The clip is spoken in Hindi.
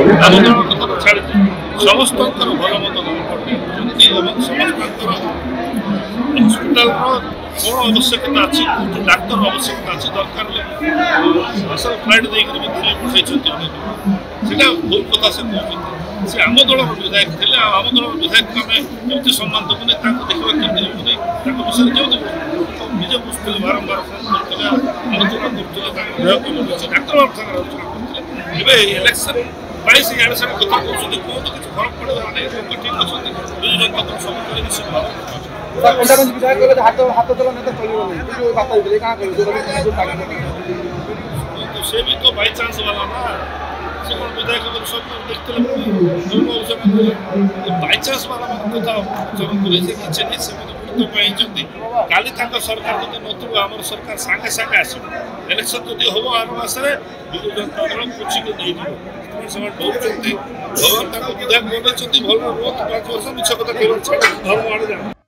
आम दल कथा छाड़ी समस्त भल मत समस्त हस्पिटाल कौन आवश्यकता अच्छी डाक्तर आवश्यकता अच्छी दरकार स्पेशल फ्लाइट देकर भी दिल्ली पठाई सेटा भूल कथा से कहते से आम दल विधायक थे आम दल विधायक आम कमी सम्मान देवनी देखा केमी देवनी विषय केमी निजे बुझते बारंबार फोन करते आलोचना करते डाक्तर बाबू सागर आलोचना करते इलेक्शन से इे सब कथा कहते कहते किसी फरक पड़े लोक ठीक अच्छे विजु जनता दल सब से भी तो बाई चांस वाला ना से कौन विधायक सब देखते बाई चांस वाला कथा चरण कर किसी नहीं से गुरुत्व काली सरकार जो नथु आम सरकार सांगे सांगे आस इलेक्शन जो हम आर मसरे विजु जनता दल कुचिक नहीं भगवान विधायक बनते भल रुहत 5 वर्ष मिछ कथा धर्म आड़े